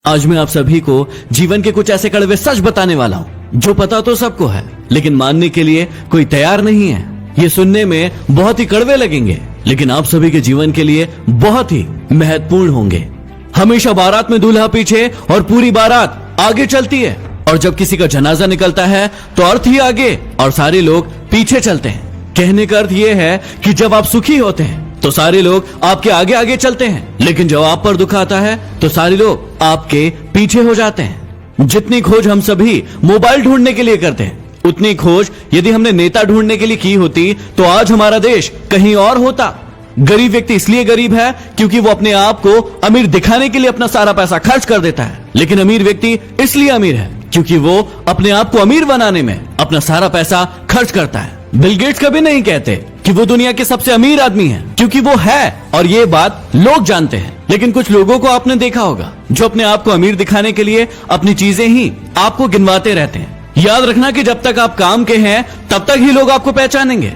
आज मैं आप सभी को जीवन के कुछ ऐसे कड़वे सच बताने वाला हूँ जो पता तो सबको है, लेकिन मानने के लिए कोई तैयार नहीं है। ये सुनने में बहुत ही कड़वे लगेंगे, लेकिन आप सभी के जीवन के लिए बहुत ही महत्वपूर्ण होंगे। हमेशा बारात में दूल्हा पीछे और पूरी बारात आगे चलती है, और जब किसी का जनाजा निकलता है तो अर्थ ही आगे और सारे लोग पीछे चलते हैं। कहने का अर्थ ये है कि जब आप सुखी होते हैं तो सारे लोग आपके आगे आगे चलते हैं, लेकिन जब आप पर दुख आता है तो सारे लोग आपके पीछे हो जाते हैं। जितनी खोज हम सभी मोबाइल ढूंढने के लिए करते हैं, उतनी खोज यदि हमने नेता ढूंढने के लिए की होती तो आज हमारा देश कहीं और होता। गरीब व्यक्ति इसलिए गरीब है क्योंकि वो अपने आप को अमीर दिखाने के लिए अपना सारा पैसा खर्च कर देता है, लेकिन अमीर व्यक्ति इसलिए अमीर है क्योंकि वो अपने आप को अमीर बनाने में अपना सारा पैसा खर्च करता है। बिल गेट्स कभी नहीं कहते कि वो दुनिया के सबसे अमीर आदमी है, क्योंकि वो है और ये बात लोग जानते हैं। लेकिन कुछ लोगों को आपने देखा होगा जो अपने आप को अमीर दिखाने के लिए अपनी चीजें ही आपको गिनवाते रहते हैं। याद रखना कि जब तक आप काम के हैं तब तक ही लोग आपको पहचानेंगे,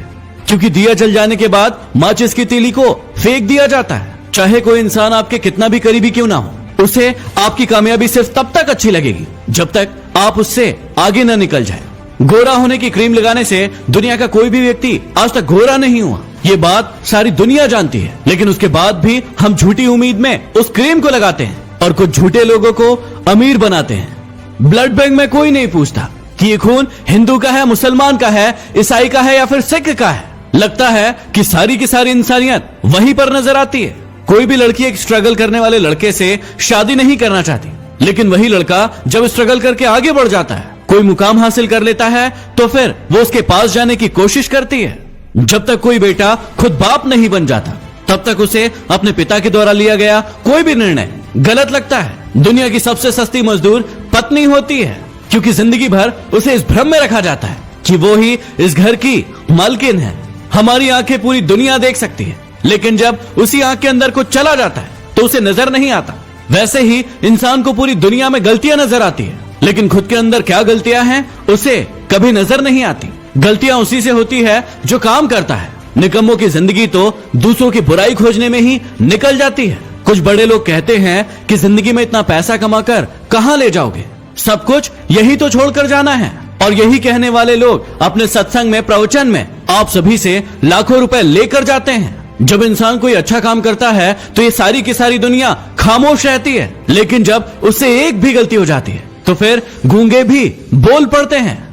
क्योंकि दिया जल जाने के बाद माचिस की तीली को फेंक दिया जाता है। चाहे कोई इंसान आपके कितना भी करीबी क्यों ना हो, उसे आपकी कामयाबी सिर्फ तब तक अच्छी लगेगी जब तक आप उससे आगे न निकल जाए। गोरा होने की क्रीम लगाने से दुनिया का कोई भी व्यक्ति आज तक गोरा नहीं हुआ, ये बात सारी दुनिया जानती है, लेकिन उसके बाद भी हम झूठी उम्मीद में उस क्रीम को लगाते हैं और कुछ झूठे लोगों को अमीर बनाते हैं। ब्लड बैंक में कोई नहीं पूछता कि ये खून हिंदू का है, मुसलमान का है, ईसाई का है या फिर सिख का है। लगता है कि सारी की सारी इंसानियत वहीं पर नजर आती है। कोई भी लड़की एक स्ट्रगल करने वाले लड़के से शादी नहीं करना चाहती, लेकिन वही लड़का जब स्ट्रगल करके आगे बढ़ जाता है, कोई मुकाम हासिल कर लेता है, तो फिर वो उसके पास जाने की कोशिश करती है। जब तक कोई बेटा खुद बाप नहीं बन जाता तब तक उसे अपने पिता के द्वारा लिया गया कोई भी निर्णय गलत लगता है। दुनिया की सबसे सस्ती मजदूर पत्नी होती है, क्योंकि जिंदगी भर उसे इस भ्रम में रखा जाता है कि वो ही इस घर की मालकिन है। हमारी आंखें पूरी दुनिया देख सकती है, लेकिन जब उसी आंख के अंदर कुछ चला जाता है तो उसे नजर नहीं आता। वैसे ही इंसान को पूरी दुनिया में गलतियां नजर आती है, लेकिन खुद के अंदर क्या गलतियां हैं उसे कभी नजर नहीं आती। गलतियां उसी से होती है जो काम करता है। निकम्मों की जिंदगी तो दूसरों की बुराई खोजने में ही निकल जाती है। कुछ बड़े लोग कहते हैं कि जिंदगी में इतना पैसा कमाकर कहां ले जाओगे, सब कुछ यही तो छोड़कर जाना है। और यही कहने वाले लोग अपने सत्संग में, प्रवचन में आप सभी से लाखों रुपए लेकर जाते हैं। जब इंसान कोई अच्छा काम करता है तो ये सारी की सारी दुनिया खामोश रहती है, लेकिन जब उससे एक भी गलती हो जाती है तो फिर गूंगे भी बोल पड़ते हैं।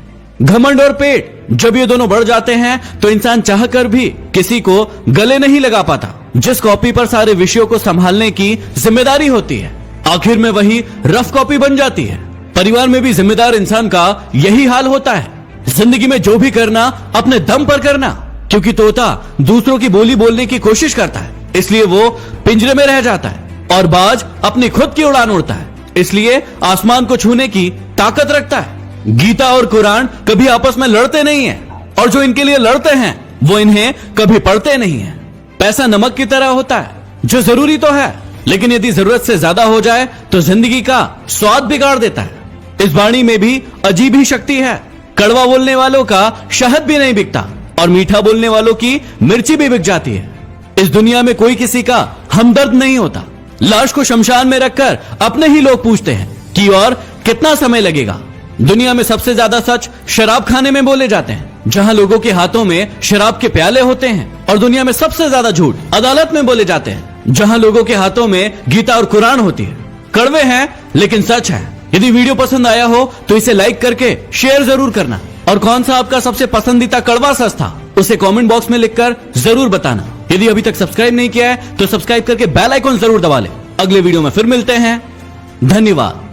घमंड और पेट जब ये दोनों बढ़ जाते हैं तो इंसान चाहकर भी किसी को गले नहीं लगा पाता। जिस कॉपी पर सारे विषयों को संभालने की जिम्मेदारी होती है, आखिर में वही रफ कॉपी बन जाती है। परिवार में भी जिम्मेदार इंसान का यही हाल होता है। जिंदगी में जो भी करना अपने दम पर करना, क्योंकि तोता दूसरों की बोली बोलने की कोशिश करता है, इसलिए वो पिंजरे में रह जाता है, और बाज अपनी खुद की उड़ान उड़ता है, इसलिए आसमान को छूने की ताकत रखता है। गीता और कुरान कभी आपस में लड़ते नहीं हैं, और जो इनके लिए लड़ते हैं वो इन्हें कभी पढ़ते नहीं हैं। पैसा नमक की तरह होता है जो जरूरी तो है, लेकिन यदि जरूरत से ज्यादा हो जाए तो जिंदगी का स्वाद बिगाड़ देता है। इस वाणी में भी अजीब ही शक्ति है। कड़वा बोलने वालों का शहद भी नहीं बिकता, और मीठा बोलने वालों की मिर्ची भी बिक जाती है। इस दुनिया में कोई किसी का हमदर्द नहीं होता। लाश को शमशान में रखकर अपने ही लोग पूछते हैं कि और कितना समय लगेगा। दुनिया में सबसे ज्यादा सच शराब खाने में बोले जाते हैं, जहां लोगों के हाथों में शराब के प्याले होते हैं, और दुनिया में सबसे ज्यादा झूठ अदालत में बोले जाते हैं, जहां लोगों के हाथों में गीता और कुरान होती है। कड़वे हैं लेकिन सच है। यदि वीडियो पसंद आया हो तो इसे लाइक करके शेयर जरूर करना, और कौन सा आपका सबसे पसंदीदा कड़वा सच था उसे कमेंट बॉक्स में लिखकर जरूर बताना। यदि अभी तक सब्सक्राइब नहीं किया है तो सब्सक्राइब करके बेल आइकन जरूर दबा लें। अगले वीडियो में फिर मिलते हैं। धन्यवाद।